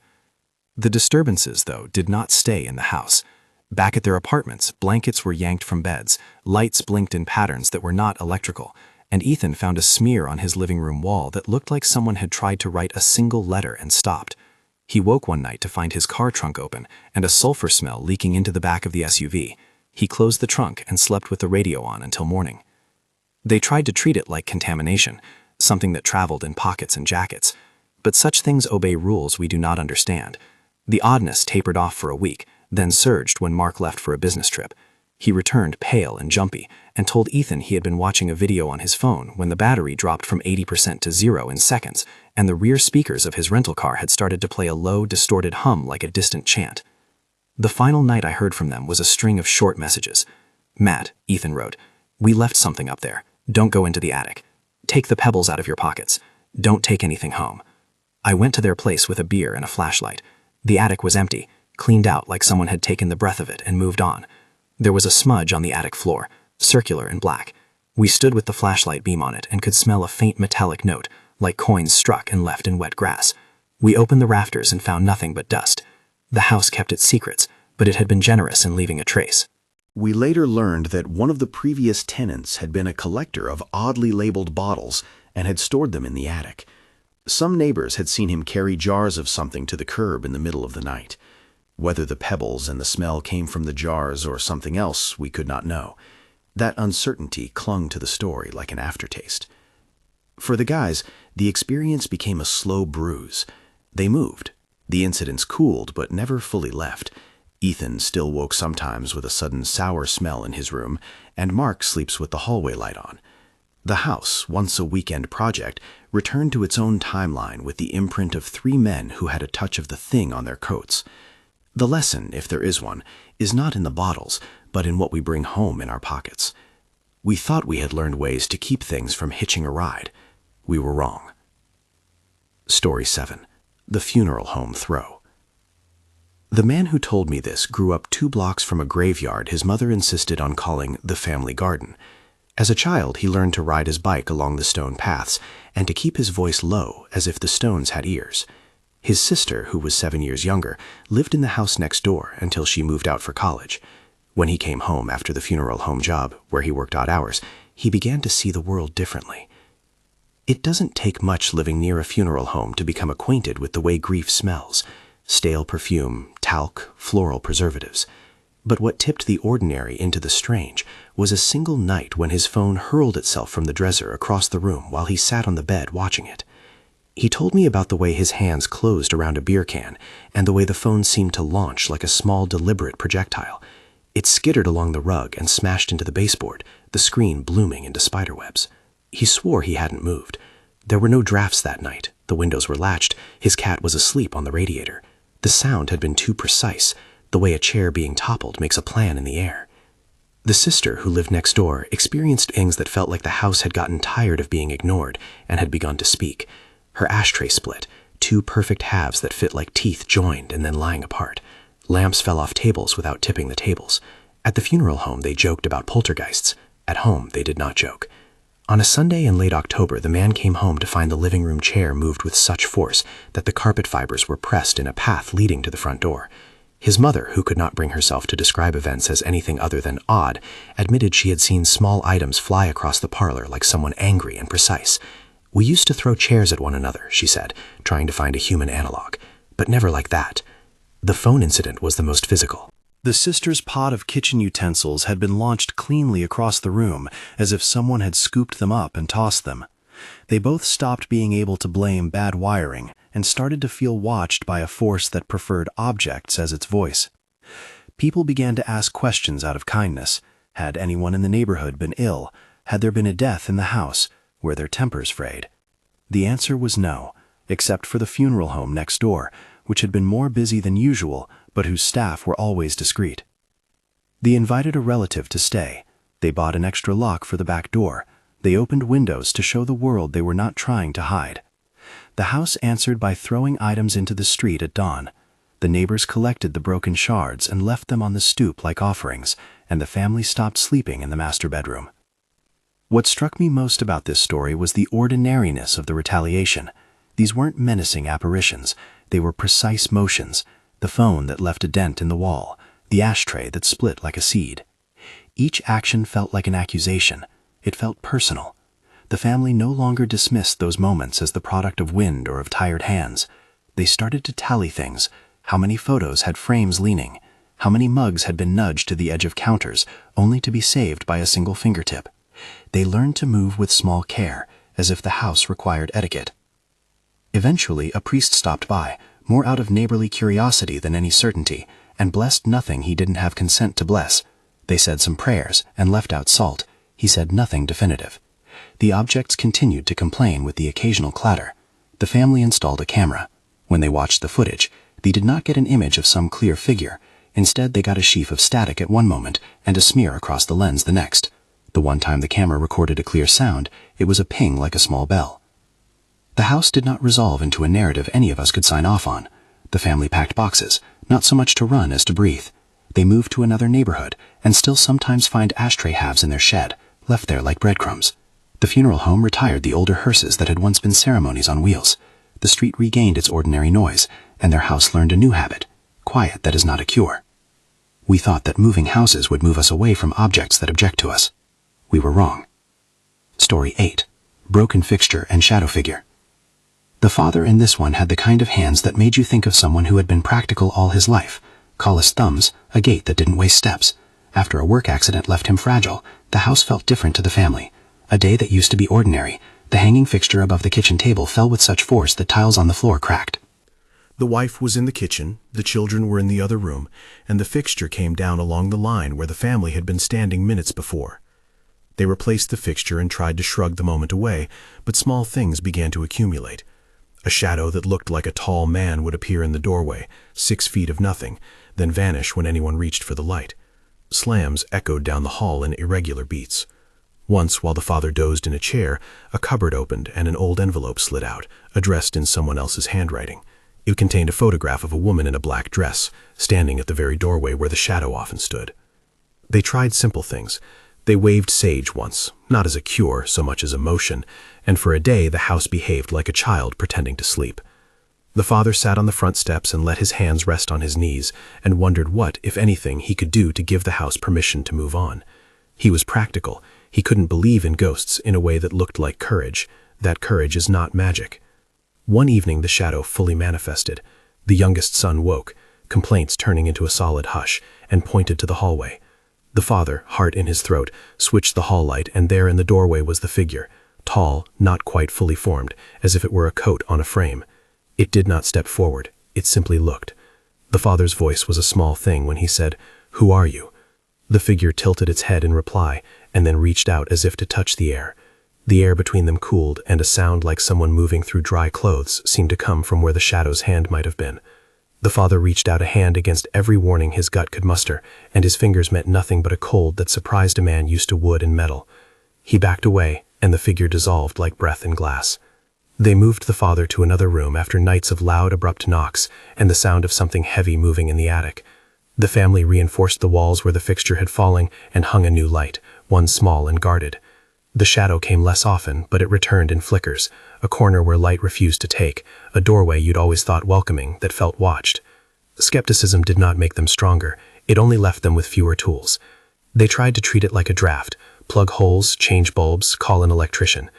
Speaker 3: The disturbances, though, did not stay in the house. Back at their apartments, blankets were yanked from beds, lights blinked in patterns that were not electrical, and Ethan found a smear on his living room wall that looked like someone had tried to write a single letter and stopped.
Speaker 6: He woke one night to find his car trunk open and a sulfur smell leaking into the back of the SUV. He closed the trunk and slept with the radio on until morning. They tried to treat it like contamination, something that traveled in pockets and jackets. But such things obey rules we do not understand. The oddness tapered off for a week, then surged when Mark left for a business trip. He returned pale and jumpy and told Ethan he had been watching a video on his phone when the battery dropped from 80% to 0 in seconds, and the rear speakers of his rental car had started to play a low, distorted hum like a distant chant. The final night I heard from them was a string of short messages. "Matt," Ethan wrote, "we left something up there. Don't go into the attic. Take the pebbles out of your pockets. Don't take anything home." I went to their place with a beer and a flashlight. The attic was empty, cleaned out like someone had taken the breath of it and moved on. There was a smudge on the attic floor, circular and black. We stood with the flashlight beam on it and could smell a faint metallic note, like coins struck and left in wet grass. We opened the rafters and found nothing but dust. The house kept its secrets, but it had been generous in leaving a trace.
Speaker 3: We later learned that one of the previous tenants had been a collector of oddly labeled bottles and had stored them in the attic. Some neighbors had seen him carry jars of something to the curb in the middle of the night. Whether the pebbles and the smell came from the jars or something else, we could not know. That uncertainty clung to the story like an aftertaste. For the guys, the experience became a slow bruise. They moved. The incidents cooled but never fully left. Ethan still woke sometimes with a sudden sour smell in his room, and Mark sleeps with the hallway light on. The house, once a weekend project, returned to its own timeline with the imprint of 3 men who had a touch of the thing on their coats. The lesson, if there is one, is not in the bottles, but in what we bring home in our pockets. We thought we had learned ways to keep things from hitching a ride. We were wrong. Story 7. The Funeral Home Throw. The man who told me this grew up 2 blocks from a graveyard his mother insisted on calling the family garden. As a child, he learned to ride his bike along the stone paths and to keep his voice low as if the stones had ears. His sister, who was 7 years younger, lived in the house next door until she moved out for college. When he came home after the funeral home job, where he worked odd hours, he began to see the world differently. It doesn't take much living near a funeral home to become acquainted with the way grief smells: stale perfume, talc, floral preservatives. But what tipped the ordinary into the strange was a single night when his phone hurled itself from the dresser across the room while he sat on the bed watching it. He told me about the way his hands closed around a beer can and the way the phone seemed to launch like a small, deliberate projectile. It skittered along the rug and smashed into the baseboard, the screen blooming into spiderwebs. He swore he hadn't moved. There were no drafts that night. The windows were latched. His cat was asleep on the radiator. The sound had been too precise, the way a chair being toppled makes a plan in the air. The sister, who lived next door, experienced things that felt like the house had gotten tired of being ignored and had begun to speak. Her ashtray split, 2 perfect halves that fit like teeth joined and then lying apart. Lamps fell off tables without tipping the tables. At the funeral home, they joked about poltergeists. At home, they did not joke. On a Sunday in late October, the man came home to find the living room chair moved with such force that the carpet fibers were pressed in a path leading to the front door. His mother, who could not bring herself to describe events as anything other than odd, admitted she had seen small items fly across the parlor like someone angry and precise. "We used to throw chairs at one another," she said, trying to find a human analog, "but never like that." The phone incident was the most physical. The sisters' pot of kitchen utensils had been launched cleanly across the room, as if someone had scooped them up and tossed them. They both stopped being able to blame bad wiring and started to feel watched by a force that preferred objects as its voice. People began to ask questions out of kindness. Had anyone in the neighborhood been ill? Had there been a death in the house? Were their tempers frayed? The answer was no, except for the funeral home next door, which had been more busy than usual, but whose staff were always discreet. They invited a relative to stay. They bought an extra lock for the back door. They opened windows to show the world they were not trying to hide. The house answered by throwing items into the street at dawn. The neighbors collected the broken shards and left them on the stoop like offerings, and the family stopped sleeping in the master bedroom. What struck me most about this story was the ordinariness of the retaliation. These weren't menacing apparitions. They were precise motions: the phone that left a dent in the wall, the ashtray that split like a seed. Each action felt like an accusation. It felt personal. The family no longer dismissed those moments as the product of wind or of tired hands.
Speaker 1: They started to tally things. How many photos had frames leaning? How many mugs had been nudged to the edge of counters, only to be saved by a single fingertip? They learned to move with small care, as if the house required etiquette. Eventually, a priest stopped by, more out of neighborly curiosity than any certainty, and blessed nothing he didn't have consent to bless. They said some prayers and left out salt. He said nothing definitive. The objects continued to complain with the occasional clatter. The family installed a camera. When they watched the footage, they did not get an image of some clear figure. Instead, they got a sheaf of static at one moment and a smear across the lens the next. The one time the camera recorded a clear sound, it was a ping like a small bell. The house did not resolve into a narrative any of us could sign off on. The family packed boxes, not so much to run as to breathe. They moved to another neighborhood and still sometimes find ashtray halves in their shed, left there like breadcrumbs. The funeral home retired the older hearses that had once been ceremonies on wheels. The street regained its ordinary noise, and their house learned a new habit: quiet that is not a cure. We thought that moving houses would move us away from objects that object to us. We were wrong. Story 8. Broken fixture and shadow figure. The father in this one had the kind of hands that made you think of someone who had been practical all his life. Call his thumbs a gait that didn't waste steps. After a work accident left him fragile, the house felt different to the family. A day that used to be ordinary, the hanging fixture above the kitchen table fell with such force that tiles on the floor cracked.
Speaker 3: The wife was in the kitchen, the children were in the other room, and the fixture came down along the line where the family had been standing minutes before. They replaced the fixture and tried to shrug the moment away, but small things began to accumulate. A shadow that looked like a tall man would appear in the doorway, 6 feet of nothing, then vanish when anyone reached for the light. Slams echoed down the hall in irregular beats. Once, while the father dozed in a chair, a cupboard opened and an old envelope slid out, addressed in someone else's handwriting. It contained a photograph of a woman in a black dress, standing at the very doorway where the shadow often stood. They tried simple things. They waved sage once, not as a cure so much as a motion, and for a day the house behaved like a child pretending to sleep. The father sat on the front steps and let his hands rest on his knees and wondered what, if anything, he could do to give the house permission to move on. He was practical. He couldn't believe in ghosts in a way that looked like courage. That courage is not magic. One evening the shadow fully manifested. The youngest son woke, complaints turning into a solid hush, and pointed to the hallway. The father, heart in his throat, switched the hall light, and there in the doorway was the figure, tall, not quite fully formed, as if it were a coat on a frame. It did not step forward. It simply looked. The father's voice was a small thing when he said, "Who are you?" The figure tilted its head in reply, and then reached out as if to touch the air. The air between them cooled, and a sound like someone moving through dry clothes seemed to come from where the shadow's hand might have been. The father reached out a hand against every warning his gut could muster, and his fingers met nothing but a cold that surprised a man used to wood and metal. He backed away, and the figure dissolved like breath in glass. They moved the father to another room after nights of loud, abrupt knocks and the sound of something heavy moving in the attic. The family reinforced the walls where the fixture had fallen and hung a new light, one small and guarded. The shadow came less often, but it returned in flickers, a corner where light refused to take, a doorway you'd always thought welcoming that felt watched. Skepticism did not make them stronger, it only left them with fewer tools. They tried to treat it like a draft, plug holes, change bulbs, call an electrician.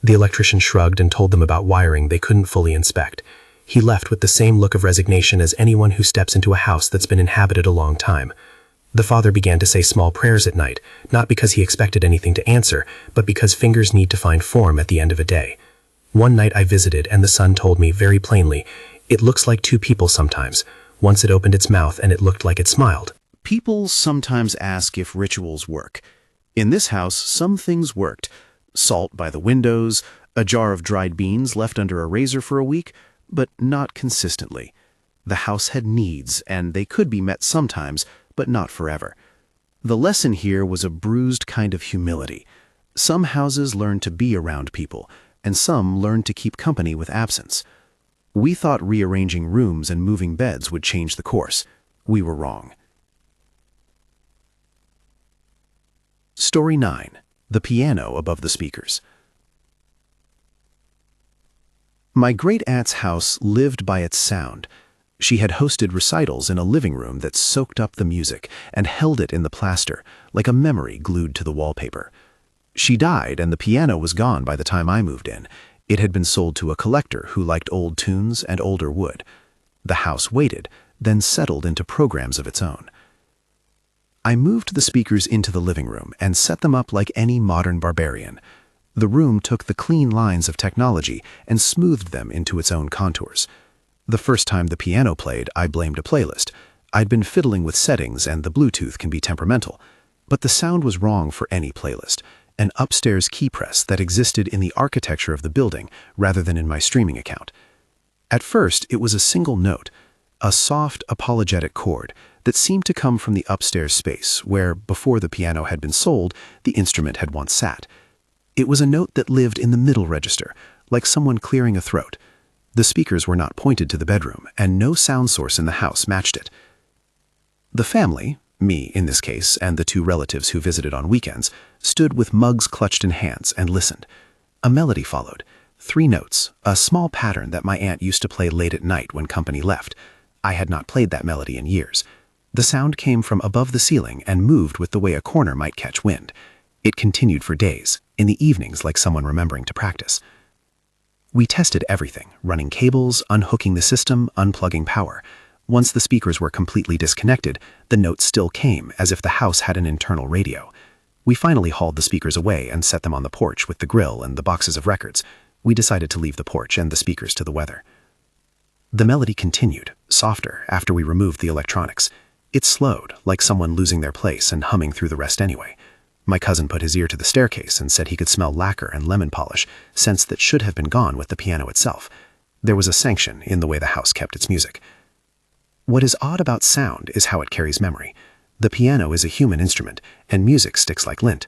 Speaker 3: The electrician shrugged and told them about wiring they couldn't fully inspect. He left with the same look of resignation as anyone who steps into a house that's been inhabited a long time. The father began to say small prayers at night, not because he expected anything to answer, but because fingers need to find form at the end of a day. One night I visited and the son told me very plainly, "It looks like two people sometimes. Once it opened its mouth and it looked like it smiled."
Speaker 5: People sometimes ask if rituals work. In this house, some things worked. Salt by the windows, a jar of dried beans left under a razor for a week, but not consistently. The house had needs, and they could be met sometimes, but not forever. The lesson here was a bruised kind of humility. Some houses learn to be around people, and some learn to keep company with absence. We thought rearranging rooms and moving beds would change the course. We were wrong. Story 9. The piano above the speakers. My great-aunt's house lived by its sound. She had hosted recitals in a living room that soaked up the music and held it in the plaster, like a memory glued to the wallpaper. She died, and the piano was gone by the time I moved in.
Speaker 1: It had been sold to a collector who liked old tunes and older wood. The house waited, then settled into programs of its own. I moved the speakers into the living room and set them up like any modern barbarian. The room took the clean lines of technology and smoothed them into its own contours. The first time the piano played, I blamed a playlist. I'd been fiddling with settings, and the Bluetooth can be temperamental. But the sound was wrong for any playlist, an upstairs key press that existed in the architecture of the building rather than in my streaming account. At first, it was a single note, a soft, apologetic chord that seemed to come from the upstairs space where, before the piano had been sold, the instrument had once sat. It was a note that lived in the middle register, like someone clearing a throat. The speakers were not pointed to the bedroom, and no sound source in the house matched it. The family, me in this case, and the two relatives who visited on weekends, stood with mugs clutched in hands and listened. A melody followed. 3 notes, a small pattern that my aunt used to play late at night when company left. I had not played that melody in years. The sound came from above the ceiling and moved with the way a corner might catch wind. It continued for days, in the evenings like someone remembering to practice. We tested everything, running cables, unhooking the system, unplugging power. Once the speakers were completely disconnected, the notes still came, as if the house had an internal radio. We finally hauled the speakers away and set them on the porch with the grill and the boxes of records. We decided to leave the porch and the speakers to the weather. The melody continued, softer, after we removed the electronics. It slowed, like someone losing their place and humming through the rest anyway. My cousin put his ear to the staircase and said he could smell lacquer and lemon polish, scents that should have been gone with the piano itself. There was a sanction in the way the house kept its music. What is odd about sound is how it carries memory. The piano is a human instrument, and music sticks like lint.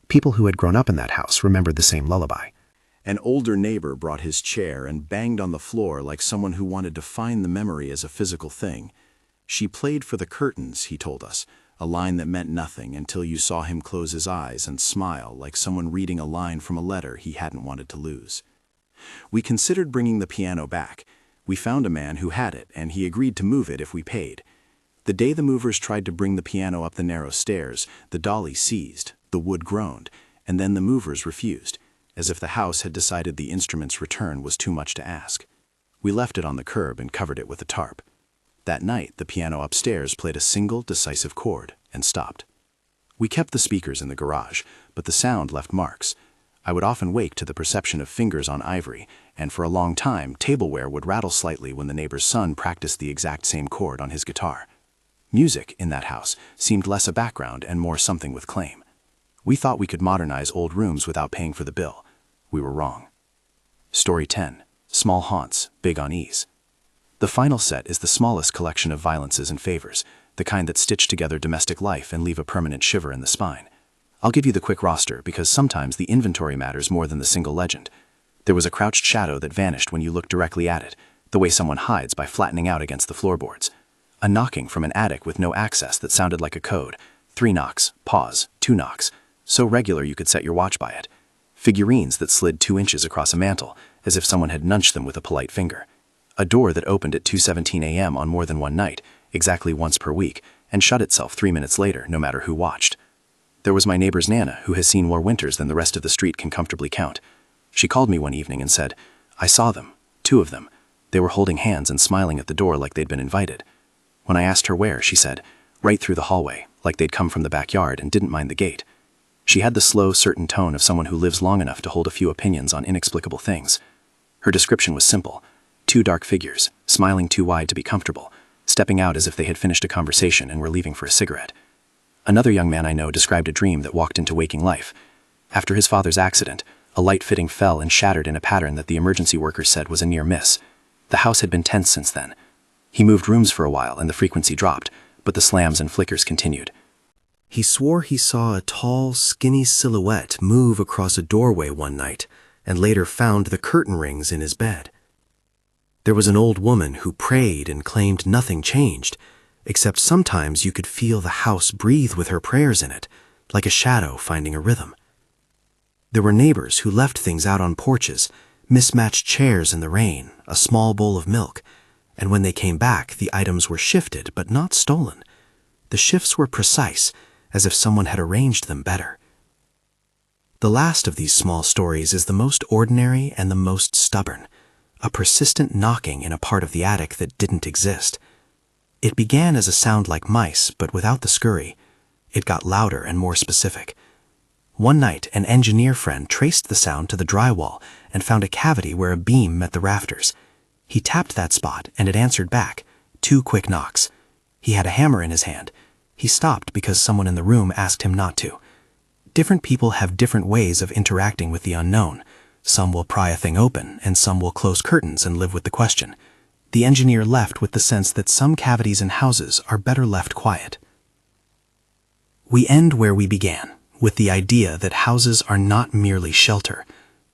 Speaker 1: People who had grown up in that house remembered the same lullaby.
Speaker 5: An older neighbor brought his chair and banged on the floor like someone who wanted to find the memory as a physical thing. She played for the curtains, he told us, a line that meant nothing until you saw him close his eyes and smile like someone reading a line from a letter he hadn't wanted to lose. We considered bringing the piano back. We found a man who had it, and he agreed to move it if we paid. The day the movers tried to bring the piano up the narrow stairs, the dolly seized, the wood groaned, and then the movers refused, as if the house had decided the instrument's return was too much to ask. We left it on the curb and covered it with a tarp. That night, the piano upstairs played a single, decisive chord and stopped. We kept the speakers in the garage, but the sound left marks. I would often wake to the perception of fingers on ivory, and for a long time, tableware would rattle slightly when the neighbor's son practiced the exact same chord on his guitar. Music, in that house, seemed less a background and more something with claim. We thought we could modernize old rooms without paying for the bill. We were wrong. Story 10. Small Haunts, Big on Ease. The final set is the smallest collection of violences and favors, the kind that stitch together domestic life and leave a permanent shiver in the spine. I'll give you the quick roster because sometimes the inventory matters more than the single legend. There was a crouched shadow that vanished when you looked directly at it, the way someone hides by flattening out against the floorboards. A knocking from an attic with no access that sounded like a code. 3 knocks, pause, 2 knocks, so regular you could set your watch by it. Figurines that slid 2 inches across a mantel, as if someone had nudged them with a polite finger. A door that opened at 2:17 a.m. on more than one night, exactly once per week, and shut itself 3 minutes later, no matter who watched. There was my neighbor's Nana, who has seen more winters than the rest of the street can comfortably count. She called me one evening and said, "I saw them, 2 of them. They were holding hands and smiling at the door like they'd been invited." When I asked her where, she said, "Right through the hallway, like they'd come from the backyard and didn't mind the gate." She had the slow, certain tone of someone who lives long enough to hold a few opinions on inexplicable things. Her description was simple. 2 dark figures, smiling too wide to be comfortable, stepping out as if they had finished a conversation and were leaving for a cigarette. Another young man I know described a dream that walked into waking life. After his father's accident, a light fitting fell and shattered in a pattern that the emergency workers said was a near miss. The house had been tense since then. He moved rooms for a while and the frequency dropped, but the slams and flickers continued.
Speaker 3: He swore he saw a tall, skinny silhouette move across a doorway one night and later found the curtain rings in his bed. There was an old woman who prayed and claimed nothing changed, except sometimes you could feel the house breathe with her prayers in it, like a shadow finding a rhythm. There were neighbors who left things out on porches, mismatched chairs in the rain, a small bowl of milk, and when they came back, the items were shifted but not stolen. The shifts were precise, as if someone had arranged them better.
Speaker 2: The last of these small stories is the most ordinary and the most stubborn, a persistent knocking in a part of the attic that didn't exist. It began as a sound like mice, but without the scurry. It got louder and more specific. One night, an engineer friend traced the sound to the drywall and found a cavity where a beam met the rafters. He tapped that spot, and it answered back. 2 quick knocks. He had a hammer in his hand. He stopped because someone in the room asked him not to. Different people have different ways of interacting with the unknown. Some will pry a thing open, and some will close curtains and live with the question. The engineer left with the sense that some cavities in houses are better left quiet. We end where we began, with the idea that houses are not merely shelter.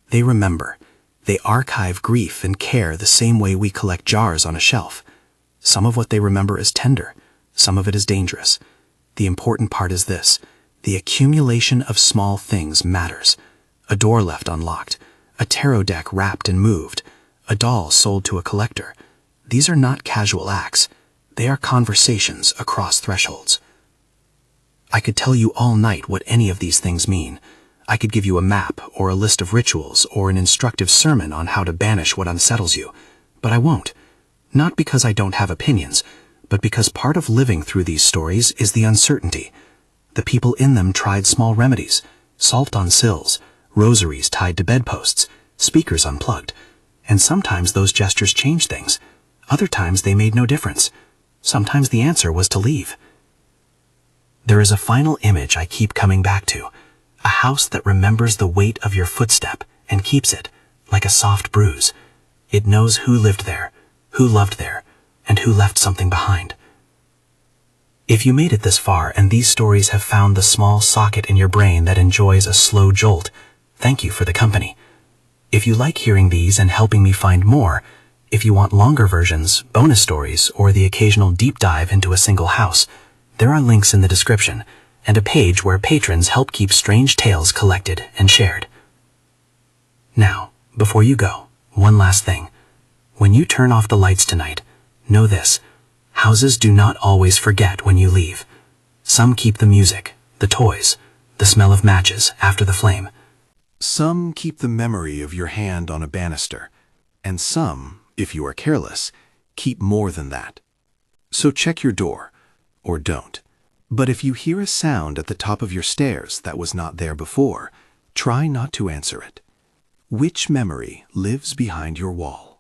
Speaker 2: They remember. They archive grief and care the same way we collect jars on a shelf. Some of what they remember is tender. Some of it is dangerous. The important part is this. The accumulation of small things matters. A door left unlocked. A tarot deck wrapped and moved. A doll sold to a collector. These are not casual acts. They are conversations across thresholds. I could tell you all night what any of these things mean. I could give you a map or a list of rituals or an instructive sermon on how to banish what unsettles you. But I won't. Not because I don't have opinions, but because part of living through these stories is the uncertainty. The people in them tried small remedies, salt on sills, rosaries tied to bedposts, speakers unplugged. And sometimes those gestures changed things. Other times they made no difference. Sometimes the answer was to leave. There is a final image I keep coming back to. A house that remembers the weight of your footstep and keeps it, like a soft bruise. It knows who lived there, who loved there, and who left something behind. If you made it this far and these stories have found the small socket in your brain that enjoys a slow jolt, thank you for the company. If you like hearing these and helping me find more, if you want longer versions, bonus stories, or the occasional deep dive into a single house, there are links in the description, and a page where patrons help keep strange tales collected and shared. Now, before you go, one last thing. When you turn off the lights tonight, know this. Houses do not always forget when you leave. Some keep the music, the toys, the smell of matches after the flame.
Speaker 3: Some keep the memory of your hand on a banister, and some, if you are careless, keep more than that. So check your door, or don't. But if you hear a sound at the top of your stairs that was not there before, try not to answer it. Which memory lives behind your wall?